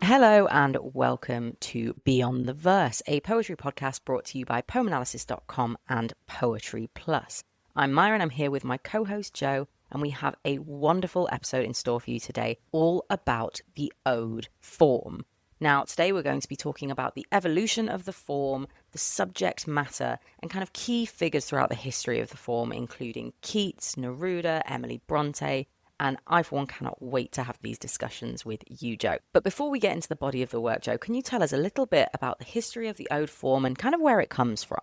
Hello and welcome to Beyond the Verse, a poetry podcast brought to you by poemanalysis.com and Poetry Plus. I'm Maiya and I'm here with my co-host Joe, and we have a wonderful episode in store for you today, all about the ode form. Now, today we're going to be talking about the evolution of the form, the subject matter, and kind of key figures throughout the history of the form, including Keats, Neruda, Emily Brontë, and I, for one, cannot wait to have these discussions with you, Joe. But before we get into the body of the work, Joe, can you tell us a little bit about the history of the ode form and kind of where it comes from?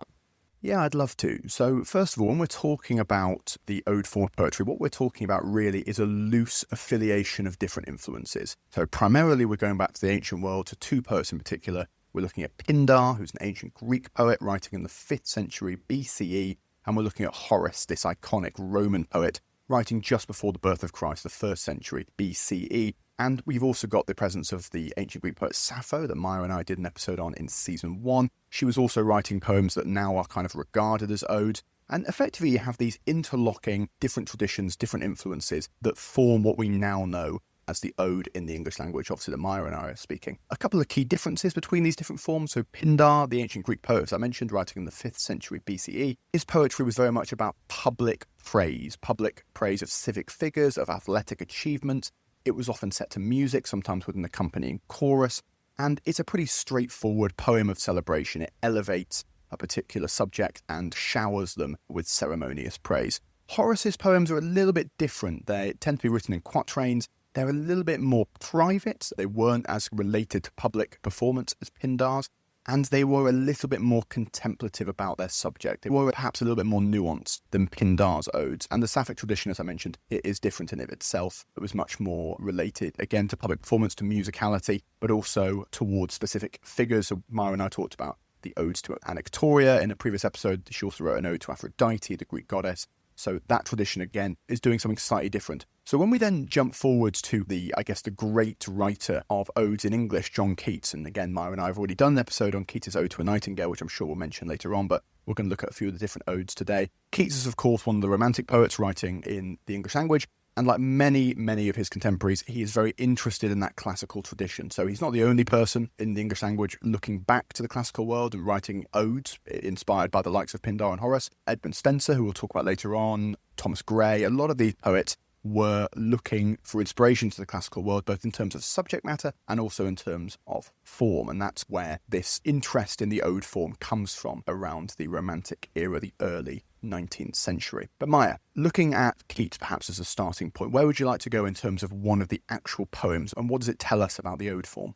Yeah, I'd love to. So first of all, when we're talking about the ode form of poetry, what we're talking about really is a loose affiliation of different influences. So primarily we're going back to the ancient world, to two poets in particular. We're looking at Pindar, who's an ancient Greek poet writing in the 5th century BCE, and we're looking at Horace, this iconic Roman poet, writing just before the birth of Christ, the 1st century BCE. And we've also got the presence of the ancient Greek poet Sappho that Maiya and I did an episode on in season 1. She was also writing poems that now are kind of regarded as odes. And effectively you have these interlocking different traditions, different influences that form what we now know as the ode in the English language, obviously that Maiya and I are speaking. A couple of key differences between these different forms. So Pindar, the ancient Greek poet, as I mentioned, writing in the 5th century BCE, his poetry was very much about public praise of civic figures, of athletic achievements. It was often set to music, sometimes with an accompanying chorus, and it's a pretty straightforward poem of celebration. It elevates a particular subject and showers them with ceremonious praise. Horace's poems are a little bit different. They tend to be written in quatrains. They're a little bit more private. They weren't as related to public performance as Pindar's, and they were a little bit more contemplative about their subject. They were perhaps a little bit more nuanced than Pindar's odes. And the Sapphic tradition, as I mentioned, it is different in of itself. It was much more related, again, to public performance, to musicality, but also towards specific figures. So Maiya and I talked about the odes to Anactoria in a previous episode. She also wrote an ode to Aphrodite, the Greek goddess. So that tradition, again, is doing something slightly different. So when we then jump forwards to the great writer of odes in English, John Keats, and again, Maiya and I have already done an episode on Keats' Ode to a Nightingale, which I'm sure we'll mention later on, but we're going to look at a few of the different odes today. Keats is, of course, one of the Romantic poets writing in the English language, and like many of his contemporaries, he is very interested in that classical tradition. So he's not the only person in the English language looking back to the classical world and writing odes inspired by the likes of Pindar and Horace. Edmund Spenser, who we'll talk about later on, Thomas Gray, a lot of these poets were looking for inspiration to the classical world, both in terms of subject matter and also in terms of form. And that's where this interest in the ode form comes from around the Romantic era, the early 19th century. But Maiya, looking at Keats perhaps as a starting point, where would you like to go in terms of one of the actual poems, and what does it tell us about the ode form?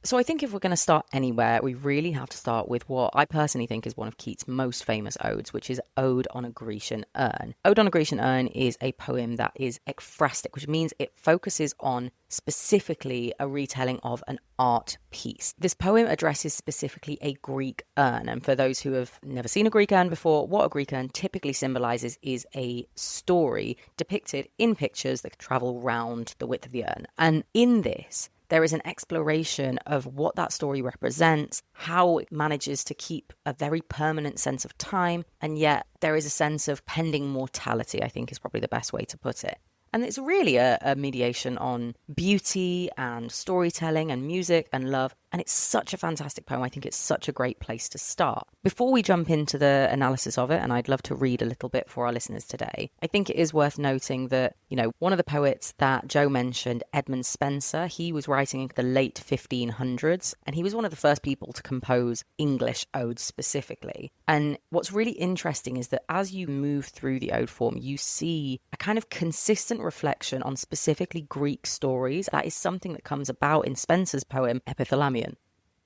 So I think if we're going to start anywhere, we really have to start with what I personally think is one of Keats' most famous odes, which is Ode on a Grecian Urn. Ode on a Grecian Urn is a poem that is ekphrastic, which means it focuses on specifically a retelling of an art piece. This poem addresses specifically a Greek urn, and for those who have never seen a Greek urn before, what a Greek urn typically symbolizes is a story depicted in pictures that travel round the width of the urn. And in this, there is an exploration of what that story represents, how it manages to keep a very permanent sense of time, and yet there is a sense of pending mortality, I think is probably the best way to put it. And it's really a mediation on beauty and storytelling and music and love. And it's such a fantastic poem. I think it's such a great place to start. Before we jump into the analysis of it, and I'd love to read a little bit for our listeners today, I think it is worth noting that, one of the poets that Joe mentioned, Edmund Spenser, he was writing in the late 1500s, and he was one of the first people to compose English odes specifically. And what's really interesting is that as you move through the ode form, you see a kind of consistent reflection on specifically Greek stories. That is something that comes about in Spenser's poem, Epithalamion.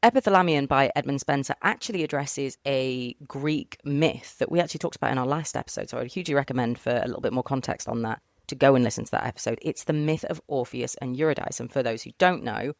Epithalamion by Edmund Spenser actually addresses a Greek myth that we actually talked about in our last episode, so I would hugely recommend, for a little bit more context on that, to go and listen to that episode. It's the myth of Orpheus and Eurydice, and for those who don't know,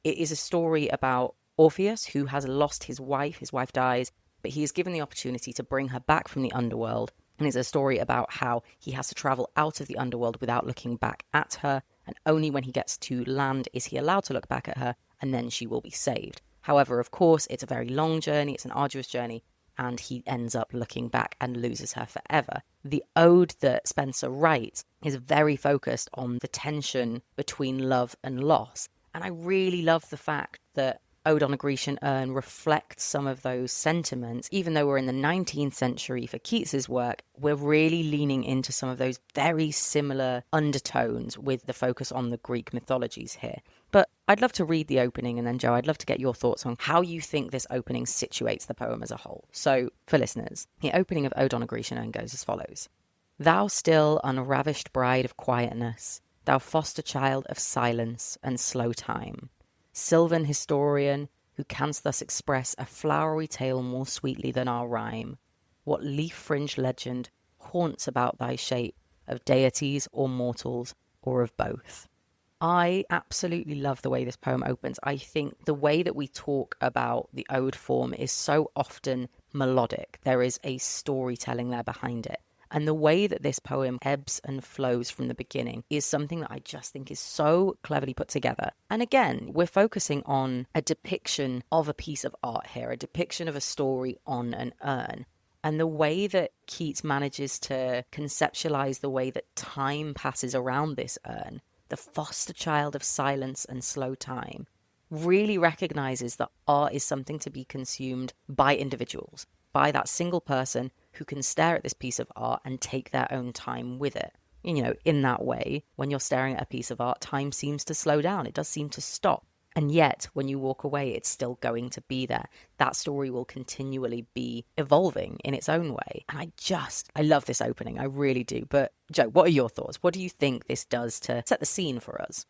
it is a story about Orpheus, who has lost his wife dies, but he is given the opportunity to bring her back from the underworld, and it's a story about how he has to travel out of the underworld without looking back at her, and only when he gets to land is he allowed to look back at her, and then she will be saved. However, of course, it's a very long journey, it's an arduous journey, and he ends up looking back and loses her forever. The ode that Spenser writes is very focused on the tension between love and loss, And I really love the fact that Ode on a Grecian Urn reflects some of those sentiments. Even though we're in the 19th century for Keats's work, we're really leaning into some of those very similar undertones with the focus on the Greek mythologies here. But I'd love to read the opening, and then Joe, I'd love to get your thoughts on how you think this opening situates the poem as a whole. So, for listeners, the opening of Ode on a Grecian Urn goes as follows. Thou still unravished bride of quietness, thou foster child of silence and slow time, sylvan historian, who canst thus express a flowery tale more sweetly than our rhyme, what leaf-fringed legend haunts about thy shape of deities or mortals, or of both? I absolutely love the way this poem opens. I think the way that we talk about the ode form is so often melodic. There is a storytelling there behind it. And the way that this poem ebbs and flows from the beginning is something that I just think is so cleverly put together. And again, we're focusing on a depiction of a piece of art here, a depiction of a story on an urn. And the way that Keats manages to conceptualize the way that time passes around this urn, the foster child of silence and slow time, really recognizes that art is something to be consumed by individuals, by that single person who can stare at this piece of art and take their own time with it. You know, in that way, when you're staring at a piece of art, time seems to slow down. It does seem to stop. And yet, when you walk away, it's still going to be there. That story will continually be evolving in its own way. And I love this opening. I really do. But Joe, what are your thoughts? What do you think this does to set the scene for us?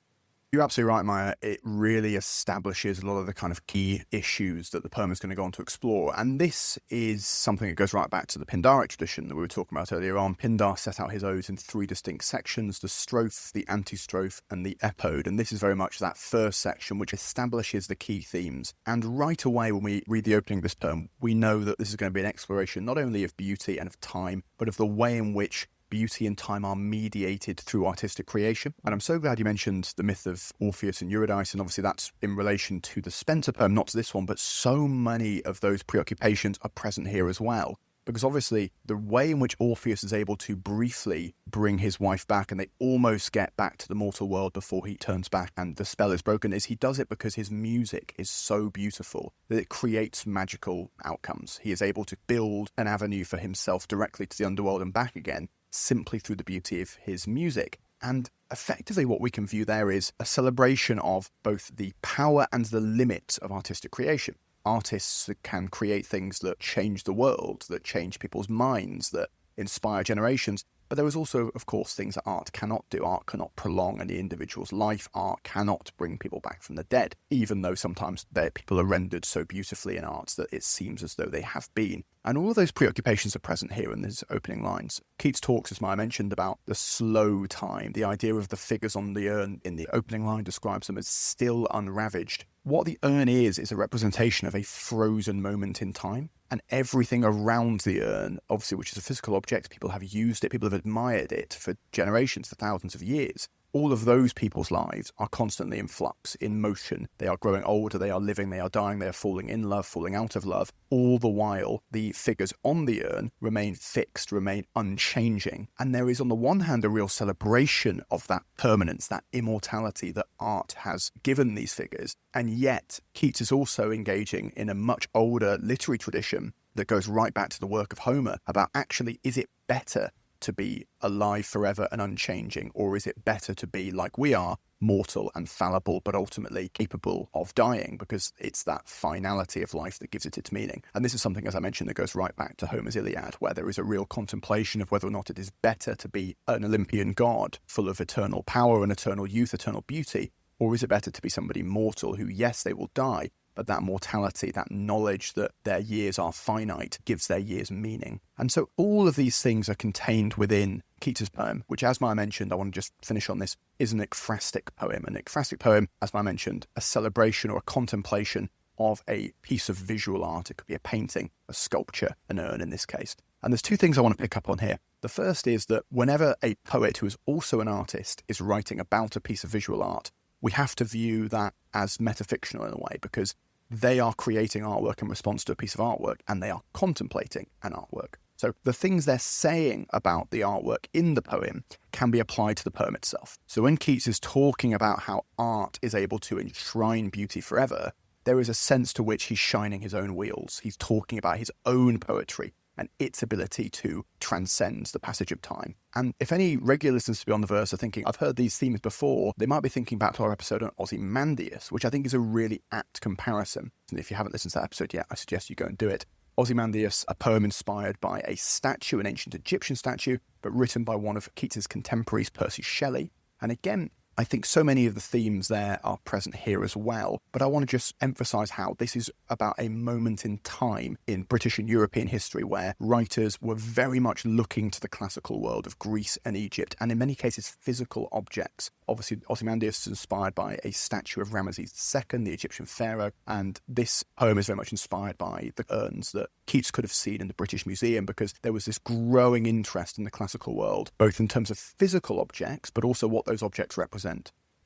You're absolutely right, Maiya. It really establishes a lot of the kind of key issues that the poem is going to go on to explore. And this is something that goes right back to the Pindaric tradition that we were talking about earlier on. Pindar set out his odes in three distinct sections, the strophe, the antistrophe, and the epode. And this is very much that first section, which establishes the key themes. And right away, when we read the opening of this poem, we know that this is going to be an exploration not only of beauty and of time, but of the way in which beauty and time are mediated through artistic creation. And I'm so glad you mentioned the myth of Orpheus and Eurydice, and obviously that's in relation to the Spenser poem, not to this one, but so many of those preoccupations are present here as well. Because obviously the way in which Orpheus is able to briefly bring his wife back and they almost get back to the mortal world before he turns back and the spell is broken is he does it because his music is so beautiful that it creates magical outcomes. He is able to build an avenue for himself directly to the underworld and back again simply through the beauty of his music. And effectively what we can view there is a celebration of both the power and the limits of artistic creation. Artists can create things that change the world, that change people's minds, that inspire generations. But there is also, of course, things that art cannot do. Art cannot prolong any individual's life. Art cannot bring people back from the dead, even though sometimes people are rendered so beautifully in art that it seems as though they have been. And all of those preoccupations are present here in these opening lines. Keats talks, as Maiya mentioned, about the slow time. The idea of the figures on the urn in the opening line describes them as still unravaged. What the urn is a representation of a frozen moment in time. And everything around the urn, obviously, which is a physical object, people have used it, people have admired it for generations, for thousands of years. All of those people's lives are constantly in flux, in motion. They are growing older, they are living, they are dying, they are falling in love, falling out of love. All the while, the figures on the urn remain fixed, remain unchanging. And there is, on the one hand, a real celebration of that permanence, that immortality that art has given these figures. And yet, Keats is also engaging in a much older literary tradition that goes right back to the work of Homer about actually, is it better to be alive forever and unchanging, or is it better to be like we are, mortal and fallible, but ultimately capable of dying, because it's that finality of life that gives it its meaning. And this is something, as I mentioned, that goes right back to Homer's Iliad, where there is a real contemplation of whether or not it is better to be an Olympian god full of eternal power and eternal youth, eternal beauty, or is it better to be somebody mortal who, yes, they will die, but that mortality, that knowledge that their years are finite, gives their years meaning. And so all of these things are contained within Keats's poem, which, as Maiya mentioned, I want to just finish on this, is an ekphrastic poem. An ekphrastic poem, as Maiya mentioned, a celebration or a contemplation of a piece of visual art. It could be a painting, a sculpture, an urn in this case. And there's two things I want to pick up on here. The first is that whenever a poet who is also an artist is writing about a piece of visual art, we have to view that as metafictional in a way, because they are creating artwork in response to a piece of artwork, and they are contemplating an artwork. So the things they're saying about the artwork in the poem can be applied to the poem itself. So when Keats is talking about how art is able to enshrine beauty forever, there is a sense to which he's shining his own wheels. He's talking about his own poetry and its ability to transcend the passage of time. And if any regular listeners to Beyond the Verse are thinking, I've heard these themes before, they might be thinking back to our episode on Ozymandias, which I think is a really apt comparison. And if you haven't listened to that episode yet, I suggest you go and do it. Ozymandias, a poem inspired by a statue, an ancient Egyptian statue, but written by one of Keats's contemporaries, Percy Shelley. And again, I think so many of the themes there are present here as well, but I want to just emphasise how this is about a moment in time in British and European history where writers were very much looking to the classical world of Greece and Egypt, and in many cases physical objects. Obviously, Ozymandias is inspired by a statue of Ramesses II, the Egyptian pharaoh, and this poem is very much inspired by the urns that Keats could have seen in the British Museum, because there was this growing interest in the classical world, both in terms of physical objects, but also what those objects represent.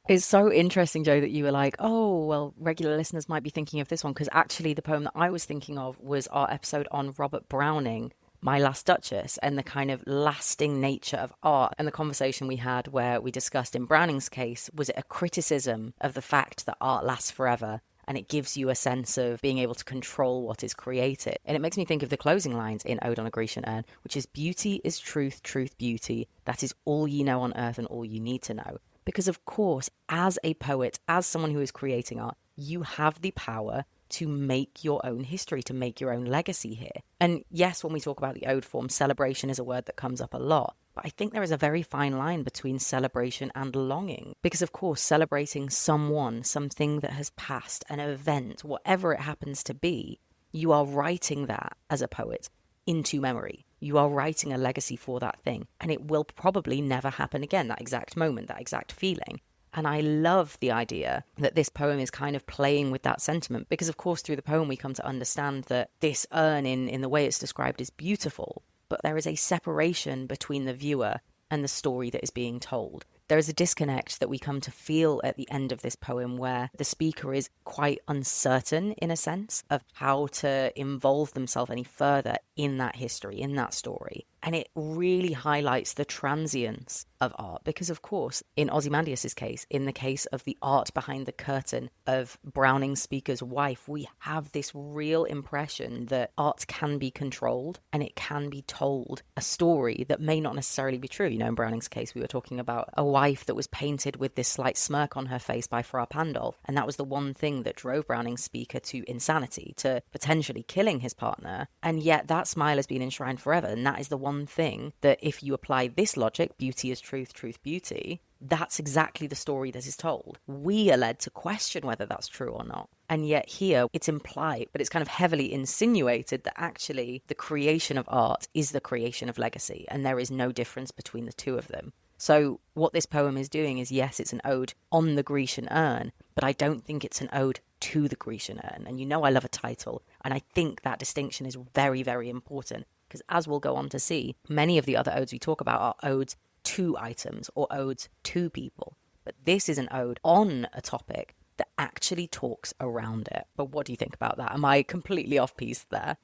It's so interesting, Joe, that you were like, oh, well, regular listeners might be thinking of this one, because actually the poem that I was thinking of was our episode on Robert Browning, My Last Duchess, and the kind of lasting nature of art, and the conversation we had where we discussed in Browning's case, was it a criticism of the fact that art lasts forever? And it gives you a sense of being able to control what is created. And it makes me think of the closing lines in Ode on a Grecian Urn, which is, beauty is truth, truth, beauty. That is all ye know on earth and all you need to know. Because of course, as a poet, as someone who is creating art, you have the power to make your own history, to make your own legacy here. And yes, when we talk about the ode form, celebration is a word that comes up a lot. But I think there is a very fine line between celebration and longing. Because of course, celebrating someone, something that has passed, an event, whatever it happens to be, you are writing that as a poet into memory. You are writing a legacy for that thing, and it will probably never happen again, that exact moment, that exact feeling. And I love the idea that this poem is kind of playing with that sentiment, because of course through the poem we come to understand that this urn in the way it's described is beautiful, but there is a separation between the viewer and the story that is being told. There is a disconnect that we come to feel at the end of this poem where the speaker is quite uncertain, in a sense, of how to involve themselves any further in that history, in that story. And it really highlights the transience of art, because of course, in Ozymandias' case, in the case of the art behind the curtain of Browning's speaker's wife, we have this real impression that art can be controlled and it can be told a story that may not necessarily be true. You know, in Browning's case, we were talking about a wife that was painted with this slight smirk on her face by Fra Pandolf, and that was the one thing that drove Browning's speaker to insanity, to potentially killing his partner, and yet that smile has been enshrined forever, and that is the one thing that if you apply this logic, beauty is truth, truth, beauty, that's exactly the story that is told. We are led to question whether that's true or not. And yet here it's implied, but it's kind of heavily insinuated that actually the creation of art is the creation of legacy, and there is no difference between the two of them. So what this poem is doing is, yes, it's an ode on the Grecian urn, but I don't think it's an ode to the Grecian urn. And you know I love a title, and I think that distinction is very, very important, because as we'll go on to see, many of the other odes we talk about are odes to items or odes to people. But this is an ode on a topic that actually talks around it. But what do you think about that? Am I completely off piece there?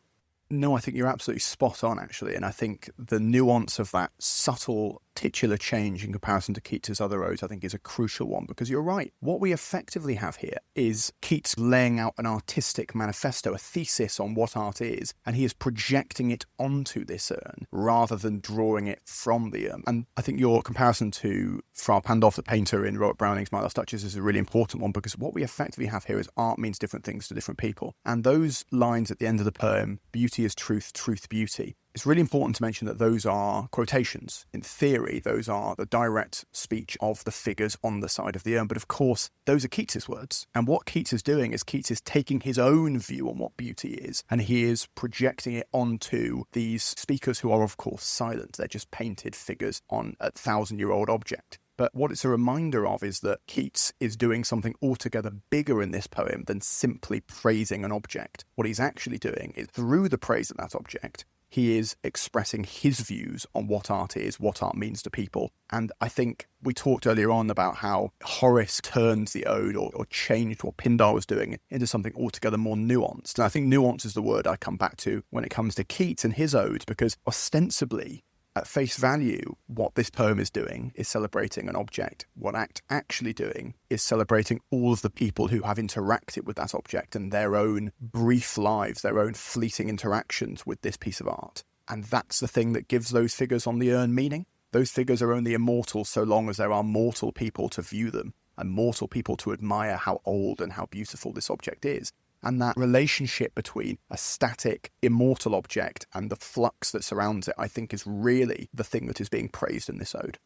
No, I think you're absolutely spot on, actually. And I think the nuance of that subtle titular change in comparison to Keats's other odes, I think, is a crucial one, because you're right. What we effectively have here is Keats laying out an artistic manifesto, a thesis on what art is, and he is projecting it onto this urn rather than drawing it from the urn. And I think your comparison to Fra Pandolf, the painter in Robert Browning's My Last Duchess, is a really important one, because what we effectively have here is art means different things to different people. And those lines at the end of the poem, beauty is truth, truth, beauty, it's really important to mention that those are quotations. In theory, those are the direct speech of the figures on the side of the urn. But of course, those are Keats's words. And what Keats is doing is Keats is taking his own view on what beauty is, and he is projecting it onto these speakers who are, of course, silent. They're just painted figures on a 1,000-year-old object. But what it's a reminder of is that Keats is doing something altogether bigger in this poem than simply praising an object. What he's actually doing is, through the praise of that object, He is expressing his views on what art is, what art means to people. And I think we talked earlier on about how Horace turned the ode or changed what Pindar was doing into something altogether more nuanced. And I think nuance is the word I come back to when it comes to Keats and his odes, because ostensibly, at face value, what this poem is doing is celebrating an object. What Act actually doing is celebrating all of the people who have interacted with that object and their own brief lives, their own fleeting interactions with this piece of art. And that's the thing that gives those figures on the urn meaning. Those figures are only immortal so long as there are mortal people to view them and mortal people to admire how old and how beautiful this object is. And that relationship between a static, immortal object and the flux that surrounds it, I think, is really the thing that is being praised in this ode.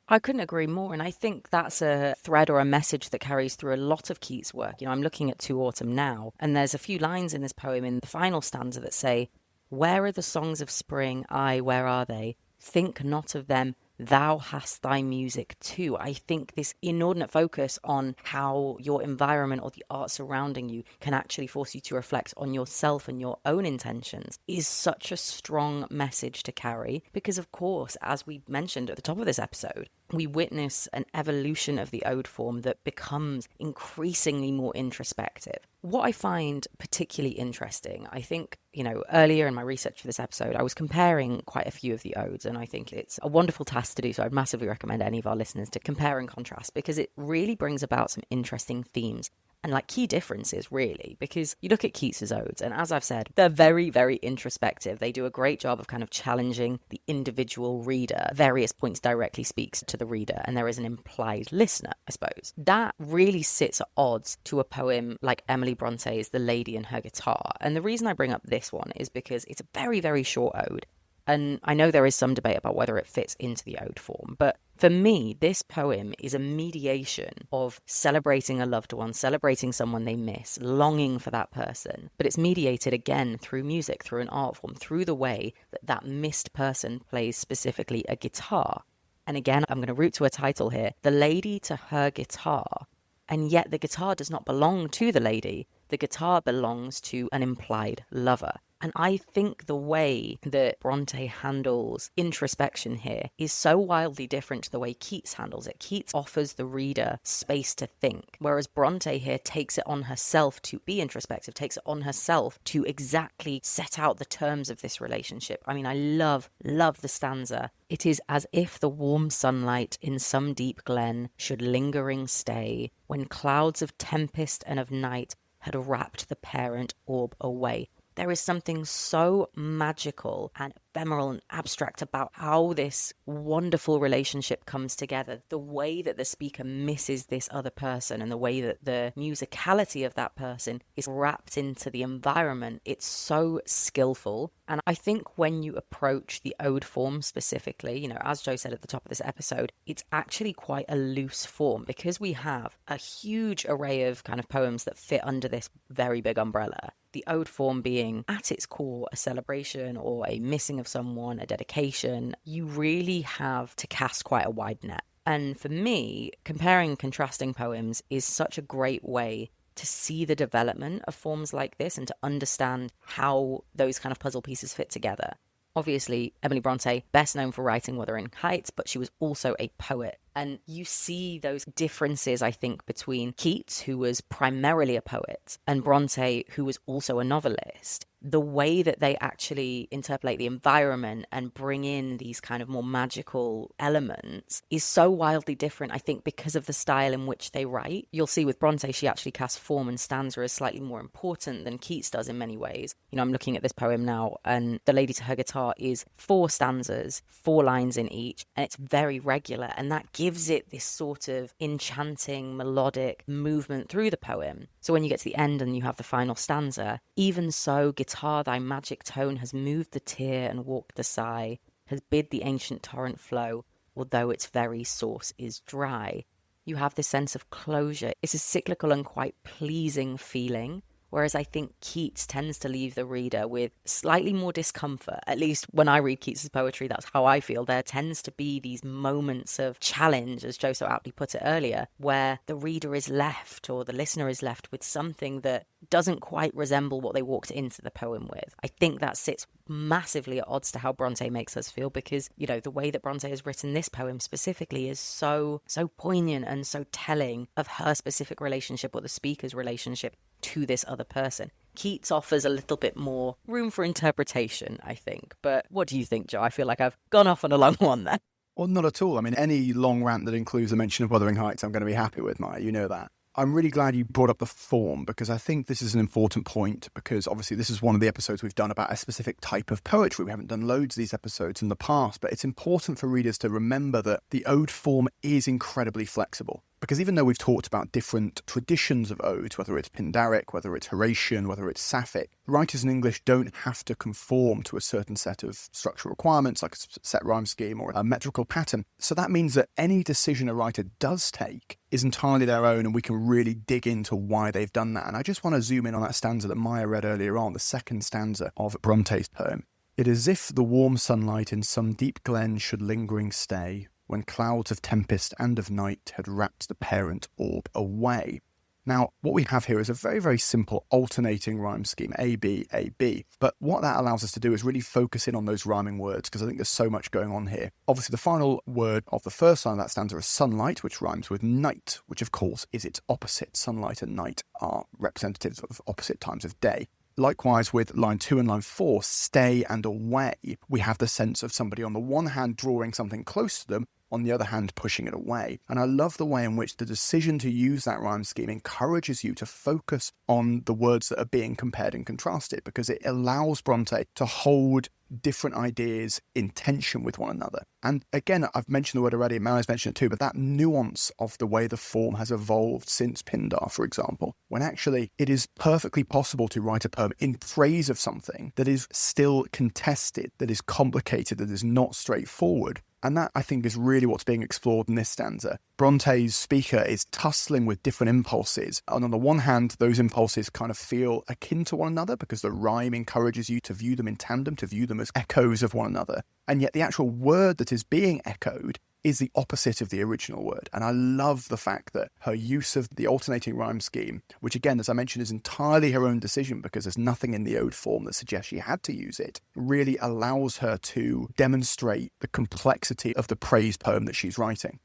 I couldn't agree more. And I think that's a thread or a message that carries through a lot of Keats' work. I'm looking at To Autumn now, and there's a few lines in this poem in the final stanza that say, "Where are the songs of spring? Aye, where are they? Think not of them. Thou hast thy music too." I think this inordinate focus on how your environment or the art surrounding you can actually force you to reflect on yourself and your own intentions is such a strong message to carry, because of course, as we mentioned at the top of this episode, we witness an evolution of the ode form that becomes increasingly more introspective. What I find particularly interesting, I think, earlier in my research for this episode, I was comparing quite a few of the odes, and I think it's a wonderful task to do. So I'd massively recommend any of our listeners to compare and contrast, because it really brings about some interesting themes and key differences, really, because you look at Keats's odes, and as I've said, they're very, very introspective. They do a great job of kind of challenging the individual reader. Various points directly speaks to the reader, and there is an implied listener, I suppose. That really sits at odds to a poem like Emily Bronte's The Lady and Her Guitar. And the reason I bring up this one is because it's a very, very short ode. And I know there is some debate about whether it fits into the ode form, but for me, this poem is a mediation of celebrating a loved one, celebrating someone they miss, longing for that person. But it's mediated again through music, through an art form, through the way that that missed person plays specifically a guitar. And again, I'm going to root to a title here, The Lady to Her Guitar. And yet the guitar does not belong to the lady. The guitar belongs to an implied lover. And I think the way that Brontë handles introspection here is so wildly different to the way Keats handles it. Keats offers the reader space to think, whereas Brontë here takes it on herself to be introspective, takes it on herself to exactly set out the terms of this relationship. I mean, I love the stanza. "It is as if the warm sunlight in some deep glen should lingering stay, when clouds of tempest and of night had wrapped the parent orb away." There is something so magical and ephemeral and abstract about how this wonderful relationship comes together. The way that the speaker misses this other person and the way that the musicality of that person is wrapped into the environment. It's so skillful. And I think when you approach the ode form specifically, as Joe said at the top of this episode, it's actually quite a loose form because we have a huge array of kind of poems that fit under this very big umbrella. The ode form being at its core a celebration or a missing of someone, a dedication. You really have to cast quite a wide net. And for me, comparing and contrasting poems is such a great way to see the development of forms like this and to understand how those kind of puzzle pieces fit together. Obviously, Emily Brontë, best known for writing Wuthering Heights, but she was also a poet. And you see those differences, I think, between Keats, who was primarily a poet, and Brontë, who was also a novelist. The way that they actually interpolate the environment and bring in these kind of more magical elements is so wildly different, I think, because of the style in which they write. You'll see with Brontë, she actually casts form and stanza as slightly more important than Keats does in many ways. I'm looking at this poem now, and The Lady to Her Guitar is 4 stanzas, 4 lines in each, and it's very regular, and that gives it this sort of enchanting, melodic movement through the poem. So when you get to the end and you have the final stanza, "Even so, guitar, thy magic tone has moved the tear and walked the sigh, has bid the ancient torrent flow, although its very source is dry." You have this sense of closure. It's a cyclical and quite pleasing feeling. Whereas I think Keats tends to leave the reader with slightly more discomfort. At least when I read Keats's poetry, that's how I feel. There tends to be these moments of challenge, as Joe so aptly put it earlier, where the reader is left or the listener is left with something that doesn't quite resemble what they walked into the poem with. I think that sits massively at odds to how Brontë makes us feel, because, you know, the way that Brontë has written this poem specifically is so poignant and so telling of her specific relationship, or the speaker's relationship, to this other person. Keats offers a little bit more room for interpretation, I think. But what do you think, Joe? I feel like I've gone off on a long one there. Well, not at all. I mean, any long rant that includes a mention of Wuthering Heights, I'm going to be happy with, Maiya. You know that. I'm really glad you brought up the form, because I think this is an important point, because obviously this is one of the episodes we've done about a specific type of poetry. We haven't done loads of these episodes in the past, but it's important for readers to remember that the ode form is incredibly flexible. Because even though we've talked about different traditions of odes, whether it's Pindaric, whether it's Horatian, whether it's Sapphic, writers in English don't have to conform to a certain set of structural requirements, like a set rhyme scheme or a metrical pattern. So that means that any decision a writer does take is entirely their own, and we can really dig into why they've done that. And I just want to zoom in on that stanza that Maiya read earlier on, the second stanza of Bronte's poem. It is as if the warm sunlight in some deep glen should lingering stay, when clouds of tempest and of night had wrapped the parent orb away. Now, what we have here is a very, very simple alternating rhyme scheme, A, B, A, B. But what that allows us to do is really focus in on those rhyming words, because I think there's so much going on here. Obviously, the final word of the first line of that stanza is sunlight, which rhymes with night, which of course is its opposite. Sunlight and night are representatives of opposite times of day. Likewise, with line 2 and line 4, stay and away, we have the sense of somebody on the one hand drawing something close to them, on the other hand pushing it away. And I love the way in which the decision to use that rhyme scheme encourages you to focus on the words that are being compared and contrasted, because it allows Brontë to hold different ideas in tension with one another. And again, I've mentioned the word already, Maiya's mentioned it too, but that nuance of the way the form has evolved since Pindar, for example, when actually it is perfectly possible to write a poem in praise of something that is still contested, that is complicated, that is not straightforward. And that, I think, is really what's being explored in this stanza. Bronte's speaker is tussling with different impulses. And on the one hand, those impulses kind of feel akin to one another, because the rhyme encourages you to view them in tandem, to view them as echoes of one another. And yet the actual word that is being echoed is the opposite of the original word. And I love the fact that her use of the alternating rhyme scheme, which again, as I mentioned, is entirely her own decision, because there's nothing in the ode form that suggests she had to use it, really allows her to demonstrate the complexity of the praise poem that she's writing.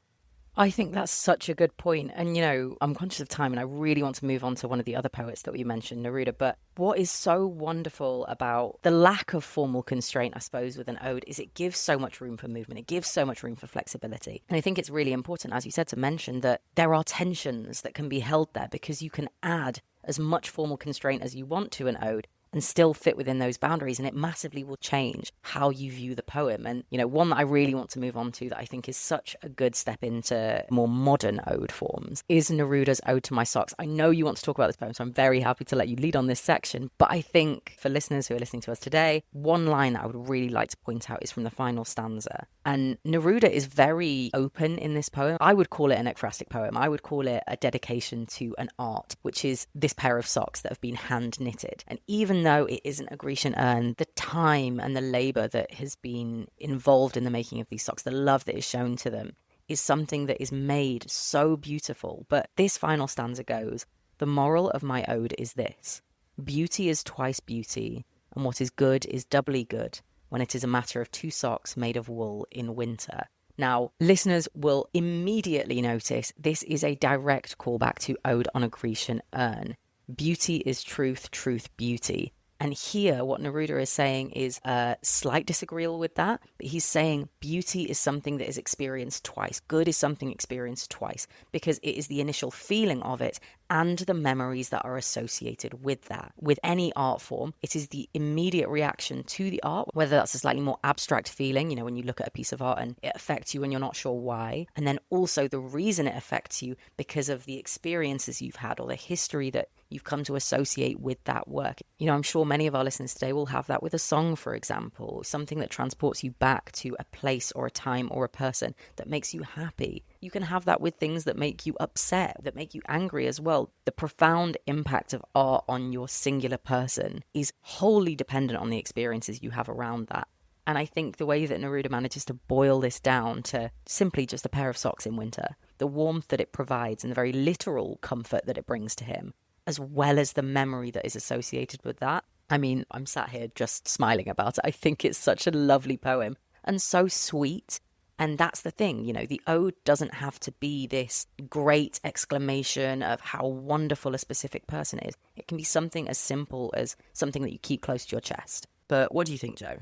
I think that's such a good point. And, you know, I'm conscious of time and I really want to move on to one of the other poets that we mentioned, Neruda. But what is so wonderful about the lack of formal constraint, I suppose, with an ode is it gives so much room for movement. It gives so much room for flexibility. And I think it's really important, as you said, to mention that there are tensions that can be held there, because you can add as much formal constraint as you want to an ode and still fit within those boundaries, and it massively will change how you view the poem. And, you know, one that I really want to move on to that I think is such a good step into more modern ode forms is Neruda's Ode to My Socks. I know you want to talk about this poem, so I'm very happy to let you lead on this section, but I think for listeners who are listening to us today, one line that I would really like to point out is from the final stanza. And Neruda is very open in this poem. I would call it an ekphrastic poem. I would call it a dedication to an art, which is this pair of socks that have been hand knitted. And even though it isn't a Grecian urn, the time and the labour that has been involved in the making of these socks, the love that is shown to them, is something that is made so beautiful. But this final stanza goes, "The moral of my ode is this: beauty is twice beauty, and what is good is doubly good when it is a matter of two socks made of wool in winter." Now, listeners will immediately notice this is a direct callback to Ode on a Grecian Urn. Beauty is truth, truth, beauty. And here, what Neruda is saying is a slight disagreeable with that, but he's saying beauty is something that is experienced twice. Good is something experienced twice, because it is the initial feeling of it and the memories that are associated with that. With any art form, it is the immediate reaction to the art, whether that's a slightly more abstract feeling, you know, when you look at a piece of art and it affects you and you're not sure why, and then also the reason it affects you because of the experiences you've had or the history that you've come to associate with that work. You know, I'm sure many of our listeners today will have that with a song, for example, something that transports you back to a place or a time or a person that makes you happy. You can have that with things that make you upset, that make you angry as well. The profound impact of art on your singular person is wholly dependent on the experiences you have around that. And I think the way that Neruda manages to boil this down to simply just a pair of socks in winter, the warmth that it provides and the very literal comfort that it brings to him, as well as the memory that is associated with that. I mean, I'm sat here just smiling about it. I think it's such a lovely poem and so sweet. And that's the thing, the ode doesn't have to be this great exclamation of how wonderful a specific person is. It can be something as simple as something that you keep close to your chest. But what do you think, Joe?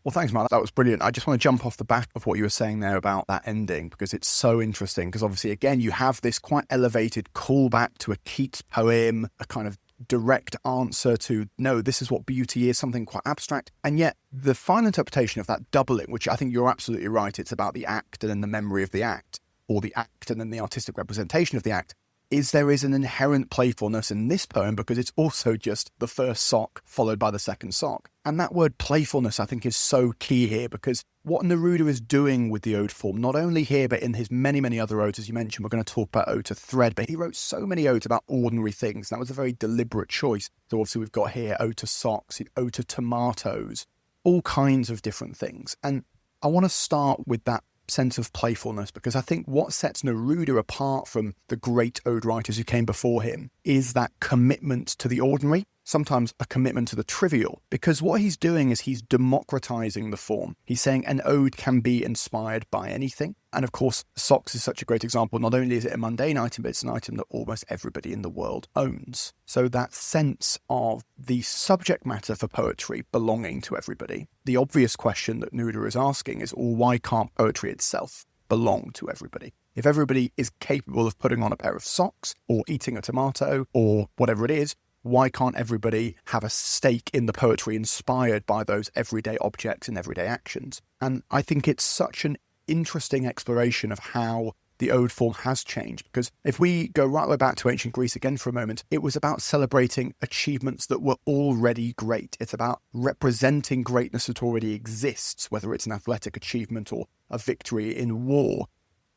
Well, thanks, Matt. That was brilliant. I just want to jump off the back of what you were saying there about that ending, because it's so interesting. Because obviously, again, you have this quite elevated callback to a Keats poem, a kind of direct answer to, no, this is what beauty is, something quite abstract. And yet the final interpretation of that doubling, which I think you're absolutely right, it's about the act and then the memory of the act, or the act and then the artistic representation of the act, is there is an inherent playfulness in this poem, because it's also just the first sock followed by the second sock. And that word playfulness, I think, is so key here, because what Neruda is doing with the ode form, not only here, but in his many, many other odes, as you mentioned, we're going to talk about Ode to Thread, but he wrote so many odes about ordinary things. That was a very deliberate choice. So obviously we've got here Ode to Socks, Ode to Tomatoes, all kinds of different things. And I want to start with that sense of playfulness, because I think what sets Neruda apart from the great ode writers who came before him is that commitment to the ordinary, sometimes a commitment to the trivial, because what he's doing is he's democratizing the form. He's saying an ode can be inspired by anything. And of course, socks is such a great example. Not only is it a mundane item, but it's an item that almost everybody in the world owns. So that sense of the subject matter for poetry belonging to everybody. The obvious question that Neruda is asking is, well, why can't poetry itself belong to everybody? If everybody is capable of putting on a pair of socks or eating a tomato or whatever it is, why can't everybody have a stake in the poetry inspired by those everyday objects and everyday actions? And I think it's such an interesting exploration of how the ode form has changed, because if we go right way back to ancient Greece again for a moment, it was about celebrating achievements that were already great. It's about representing greatness that already exists, whether it's an athletic achievement or a victory in war.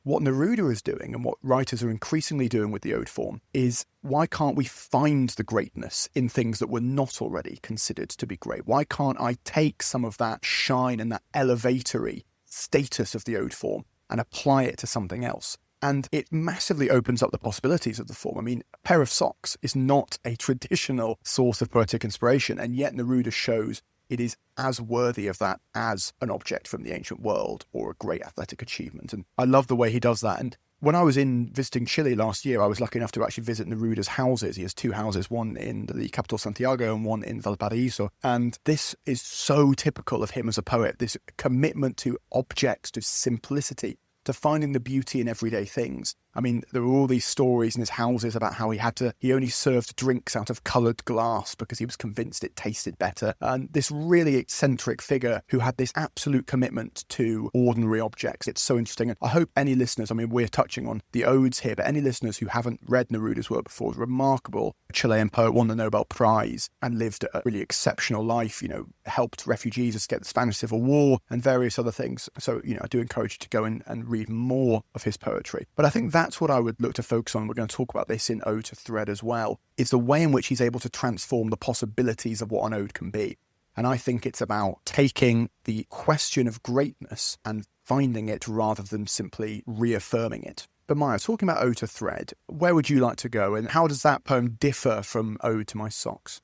What Neruda is doing, and what writers are increasingly doing with the ode form, is why can't we find the greatness in things that were not already considered to be great? Why can't I take some of that shine and that elevatory status of the ode form and apply it to something else? And it massively opens up the possibilities of the form. I mean, a pair of socks is not a traditional source of poetic inspiration, and yet Neruda shows it is as worthy of that as an object from the ancient world or a great athletic achievement. And I love the way he does that. And when I was in visiting Chile last year, I was lucky enough to actually visit Neruda's houses. He has two houses, one in the capital Santiago and one in Valparaiso. And this is so typical of him as a poet, this commitment to objects, to simplicity, to finding the beauty in everyday things. I mean, there were all these stories in his houses about how he only served drinks out of coloured glass because he was convinced it tasted better. And this really eccentric figure who had this absolute commitment to ordinary objects. It's so interesting. And I hope any listeners, I mean, we're touching on the odes here, but any listeners who haven't read Neruda's work before, remarkable Chilean poet, won the Nobel Prize and lived a really exceptional life, helped refugees escape the Spanish Civil War and various other things. So, I do encourage you to go in and read more of his poetry. But I think that's what I would look to focus on. We're going to talk about this in Ode to Thread as well. It's the way in which he's able to transform the possibilities of what an ode can be. And I think it's about taking the question of greatness and finding it rather than simply reaffirming it. But Maiya, talking about Ode to Thread, where would you like to go, and how does that poem differ from Ode to My Socks?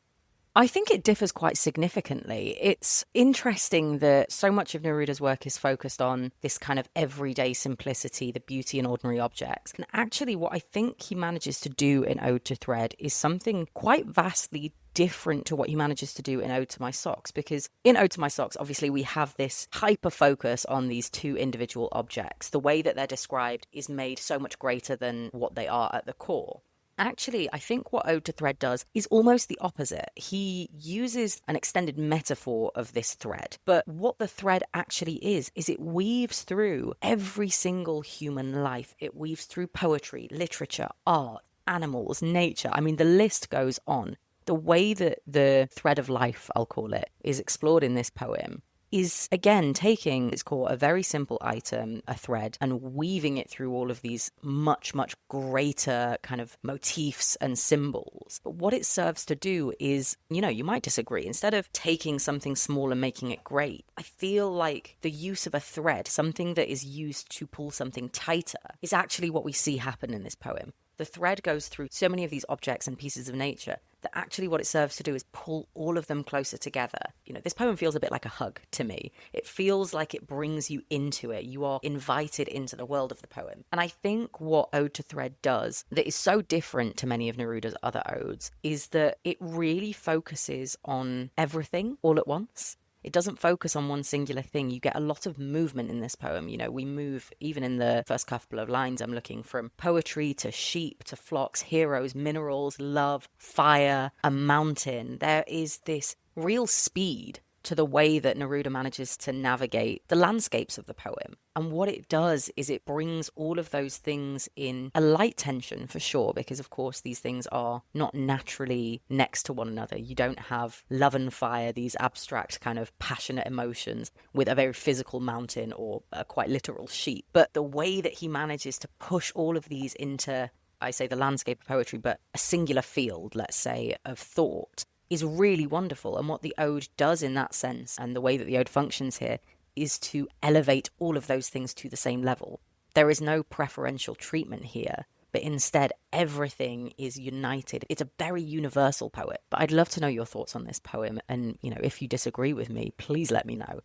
I think it differs quite significantly. It's interesting that so much of Neruda's work is focused on this kind of everyday simplicity, the beauty in ordinary objects. And actually what I think he manages to do in Ode to Thread is something quite vastly different to what he manages to do in Ode to My Socks, because in Ode to My Socks, obviously we have this hyper focus on these two individual objects. The way that they're described is made so much greater than what they are at the core. Actually, I think what Ode to Thread does is almost the opposite. He uses an extended metaphor of this thread, but what the thread actually is it weaves through every single human life. It weaves through poetry, literature, art, animals, nature. I mean, the list goes on. The way that the thread of life, I'll call it, is explored in this poem is, again, taking its core, a very simple item, a thread, and weaving it through all of these much, much greater kind of motifs and symbols. But what it serves to do is, you might disagree. Instead of taking something small and making it great, I feel like the use of a thread, something that is used to pull something tighter, is actually what we see happen in this poem. the thread goes through so many of these objects and pieces of nature that actually what it serves to do is pull all of them closer together. This poem feels a bit like a hug to me. It feels like it brings you into it. You are invited into the world of the poem. And I think what Ode to Thread does that is so different to many of Neruda's other odes is that it really focuses on everything all at once. It doesn't focus on one singular thing. You get a lot of movement in this poem. We move, even in the first couple of lines, I'm looking from poetry to sheep to flocks, heroes, minerals, love, fire, a mountain. There is this real speed to the way that Neruda manages to navigate the landscapes of the poem. And what it does is it brings all of those things in a light tension, for sure, because of course these things are not naturally next to one another. You don't have love and fire, these abstract kind of passionate emotions, with a very physical mountain or a quite literal sheep. But the way that he manages to push all of these into, I say the landscape of poetry, but a singular field, let's say, of thought, is really wonderful. And what the ode does in that sense, and the way that the ode functions here, is to elevate all of those things to the same level. There is no preferential treatment here, but instead everything is united. It's a very universal poem. But I'd love to know your thoughts on this poem, and if you disagree with me, please let me know.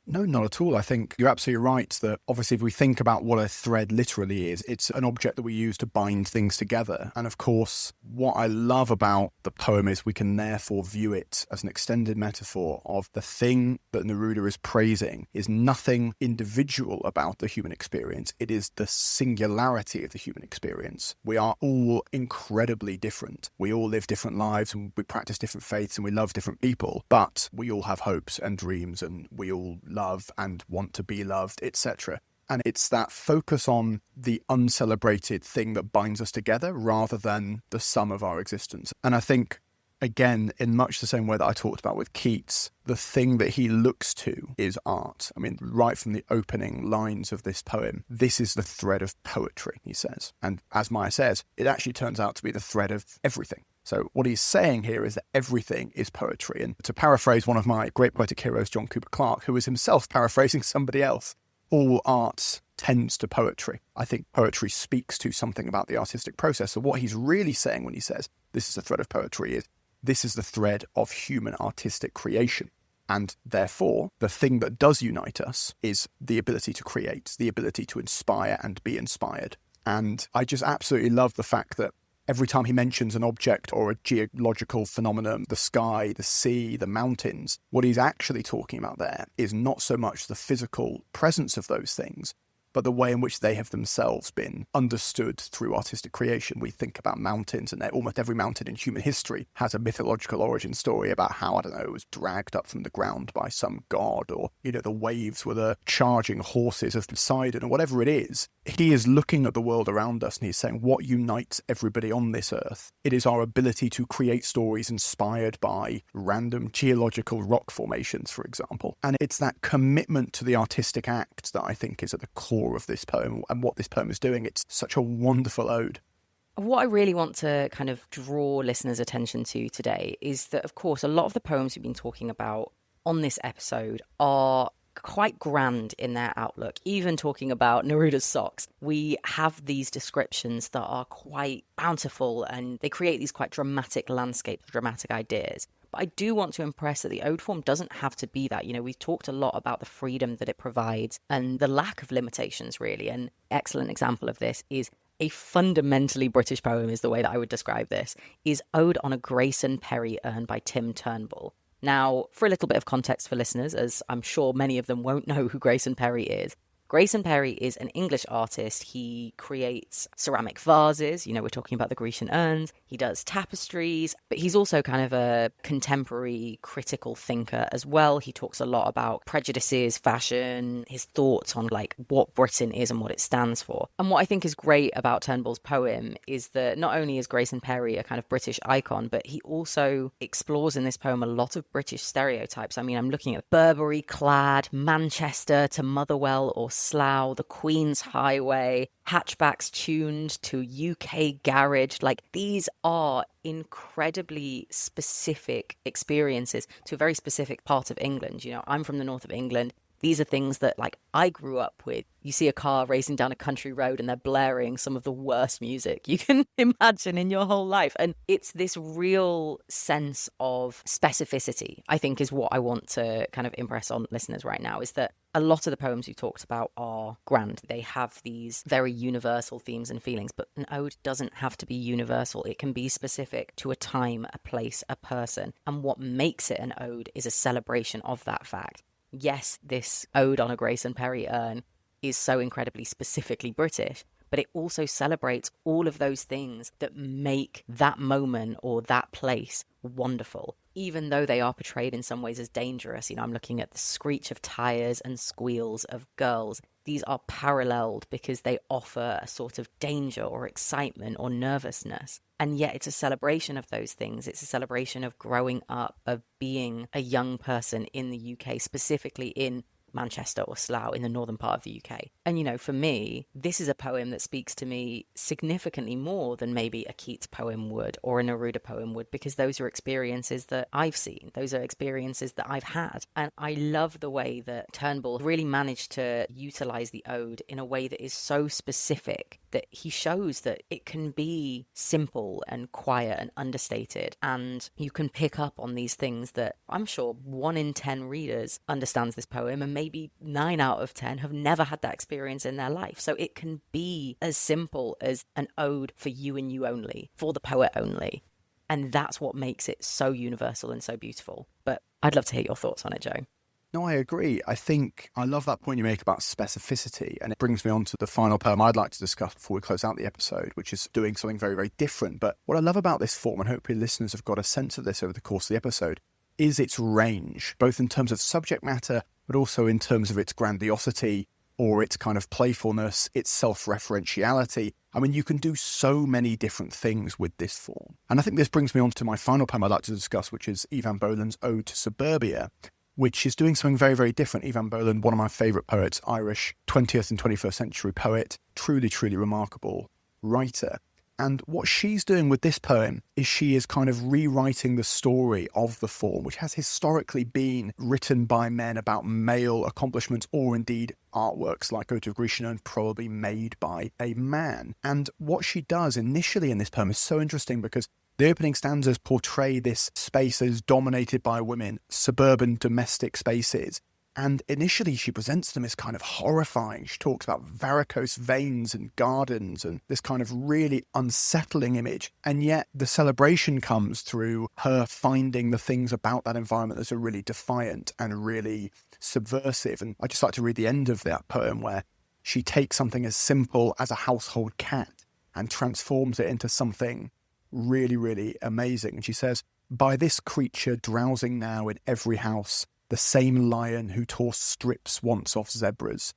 No, not at all. I think you're absolutely right that obviously if we think about what a thread literally is, it's an object that we use to bind things together. And of course, what I love about the poem is we can therefore view it as an extended metaphor of the thing that Neruda is praising is nothing individual about the human experience. It is the singularity of the human experience. We are all incredibly different. We all live different lives and we practice different faiths and we love different people, but we all have hopes and dreams and we all love and want to be loved, etc. And it's that focus on the uncelebrated thing that binds us together rather than the sum of our existence. And I think, again, in much the same way that I talked about with Keats, the thing that he looks to is art. I mean, right from the opening lines of this poem, this is the thread of poetry, he says. And as Maiya says, it actually turns out to be the thread of everything. So what he's saying here is that everything is poetry. And to paraphrase one of my great poetic heroes, John Cooper Clarke, who was himself paraphrasing somebody else, all art tends to poetry. I think poetry speaks to something about the artistic process. So what he's really saying when he says this is the thread of poetry is this is the thread of human artistic creation. And therefore, the thing that does unite us is the ability to create, the ability to inspire and be inspired. And I just absolutely love the fact that every time he mentions an object or a geological phenomenon, the sky, the sea, the mountains, what he's actually talking about there is not so much the physical presence of those things, but the way in which they have themselves been understood through artistic creation. We think about mountains, and almost every mountain in human history has a mythological origin story about how, I don't know, it was dragged up from the ground by some god, or, the waves were the charging horses of Poseidon, or whatever it is. He is looking at the world around us and he's saying what unites everybody on this earth. It is our ability to create stories inspired by random geological rock formations, for example. And it's that commitment to the artistic act that I think is at the core of this poem and what this poem is doing. It's such a wonderful ode. What I really want to kind of draw listeners' attention to today is that, of course, a lot of the poems we've been talking about on this episode are quite grand in their outlook. Even talking about Neruda's socks, we have these descriptions that are quite bountiful and they create these quite dramatic landscapes, dramatic ideas. But I do want to impress that the ode form doesn't have to be that. We've talked a lot about the freedom that it provides and the lack of limitations, really. An excellent example of this is a fundamentally British poem, is the way that I would describe this, is Ode on a Grayson Perry Urn by Tim Turnbull. Now, for a little bit of context for listeners, as I'm sure many of them won't know who Grayson Perry is, Grayson Perry is an English artist. He creates ceramic vases. We're talking about the Grecian urns. He does tapestries, but he's also kind of a contemporary critical thinker as well. He talks a lot about prejudices, fashion, his thoughts on what Britain is and what it stands for. And what I think is great about Turnbull's poem is that not only is Grayson Perry a kind of British icon, but he also explores in this poem a lot of British stereotypes. I mean, I'm looking at Burberry clad, Manchester to Motherwell or Slough, the Queen's Highway, hatchbacks tuned to UK garage. These are incredibly specific experiences to a very specific part of England. I'm from the north of England. These are things that, like, I grew up with. You see a car racing down a country road and they're blaring some of the worst music you can imagine in your whole life. And it's this real sense of specificity, I think, is what I want to kind of impress on listeners right now, is that a lot of the poems you talked about are grand. They have these very universal themes and feelings, but an ode doesn't have to be universal. It can be specific to a time, a place, a person. And what makes it an ode is a celebration of that fact. Yes, this ode on a Grace and Perry urn is so incredibly specifically British, but it also celebrates all of those things that make that moment or that place wonderful, even though they are portrayed in some ways as dangerous. You know, I'm looking at the screech of tires and squeals of girls. These are paralleled because they offer a sort of danger or excitement or nervousness. And yet it's a celebration of those things. It's a celebration of growing up, of being a young person in the UK, specifically in Manchester or Slough in the northern part of the UK. And, you know, for me, this is a poem that speaks to me significantly more than maybe a Keats poem would or a Neruda poem would, because those are experiences that I've seen. Those are experiences that I've had. And I love the way that Turnbull really managed to utilize the ode in a way that is so specific that he shows that it can be simple and quiet and understated. And you can pick up on these things that I'm sure 1 in 10 readers understands this poem, and maybe 9 out of 10 have never had that experience in their life. So it can be as simple as an ode for you and you only, for the poet only. And that's what makes it so universal and so beautiful. But I'd love to hear your thoughts on it, Joe. No, I agree. I think I love that point you make about specificity, and it brings me on to the final poem I'd like to discuss before we close out the episode, which is doing something very, very different. But what I love about this form, and hopefully listeners have got a sense of this over the course of the episode, is its range, both in terms of subject matter, but also in terms of its grandiosity or its kind of playfulness, its self-referentiality. I mean, you can do so many different things with this form. And I think this brings me on to my final poem I'd like to discuss, which is Ivan Boland's Ode to Suburbia, which is doing something very, very different. Ivan Boland, one of my favourite poets, Irish 20th and 21st century poet, truly, truly remarkable writer. And what she's doing with this poem is she is kind of rewriting the story of the form, which has historically been written by men about male accomplishments, or indeed artworks like Ode to a Grecian Urn, probably made by a man. And what she does initially in this poem is so interesting, because the opening stanzas portray this space as dominated by women, suburban domestic spaces. And initially she presents them as kind of horrifying. She talks about varicose veins and gardens and this kind of really unsettling image. And yet the celebration comes through her finding the things about that environment that are really defiant and really subversive. And I just like to read the end of that poem, where she takes something as simple as a household cat and transforms it into something really, really amazing. And she says, "By this creature drowsing now in every house, the same lion who tore strips once off zebras,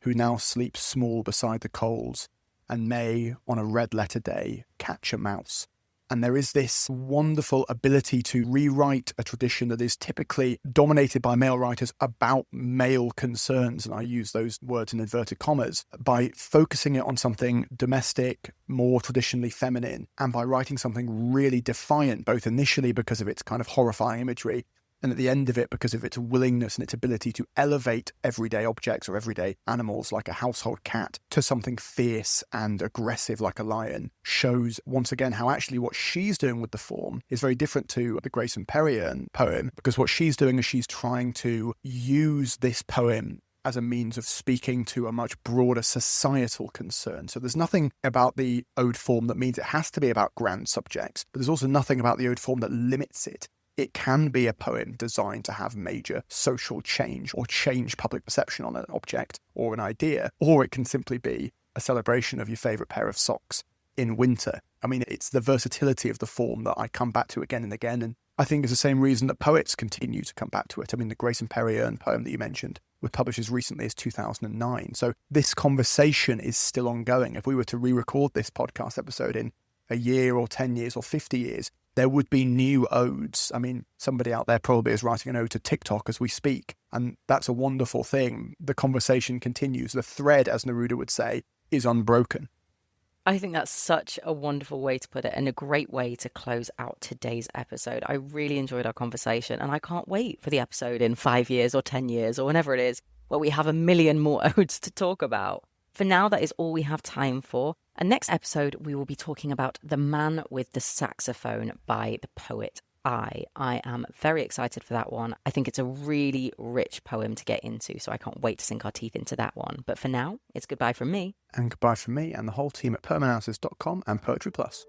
who now sleeps small beside the coals, and may, on a red-letter day, catch a mouse." And there is this wonderful ability to rewrite a tradition that is typically dominated by male writers about male concerns, and I use those words in inverted commas, by focusing it on something domestic, more traditionally feminine, and by writing something really defiant, both initially because of its kind of horrifying imagery, and at the end of it because of its willingness and its ability to elevate everyday objects or everyday animals like a household cat to something fierce and aggressive like a lion, shows once again how actually what she's doing with the form is very different to the Grace and Perry Urn poem, because what she's doing is she's trying to use this poem as a means of speaking to a much broader societal concern. So there's nothing about the ode form that means it has to be about grand subjects, but there's also nothing about the ode form that limits it. It can be a poem designed to have major social change or change public perception on an object or an idea, or it can simply be a celebration of your favourite pair of socks in winter. I mean, it's the versatility of the form that I come back to again and again, and I think it's the same reason that poets continue to come back to it. I mean, the Grace and Perry Urn poem that you mentioned was published as recently as 2009. So this conversation is still ongoing. If we were to re-record this podcast episode in a year or 10 years or 50 years, there would be new odes. I mean, somebody out there probably is writing an ode to TikTok as we speak, and that's a wonderful thing. The conversation continues. The thread, as Neruda would say, is unbroken. I think that's such a wonderful way to put it, and a great way to close out today's episode. I really enjoyed our conversation, and I can't wait for the episode in 5 years or 10 years or whenever it is where we have a million more odes to talk about. For now, that is all we have time for. And next episode, we will be talking about The Man with the Saxophone by the poet I am very excited for that one. I think it's a really rich poem to get into, so I can't wait to sink our teeth into that one. But for now, it's goodbye from me. And goodbye from me and the whole team at permanences.com and Poetry Plus.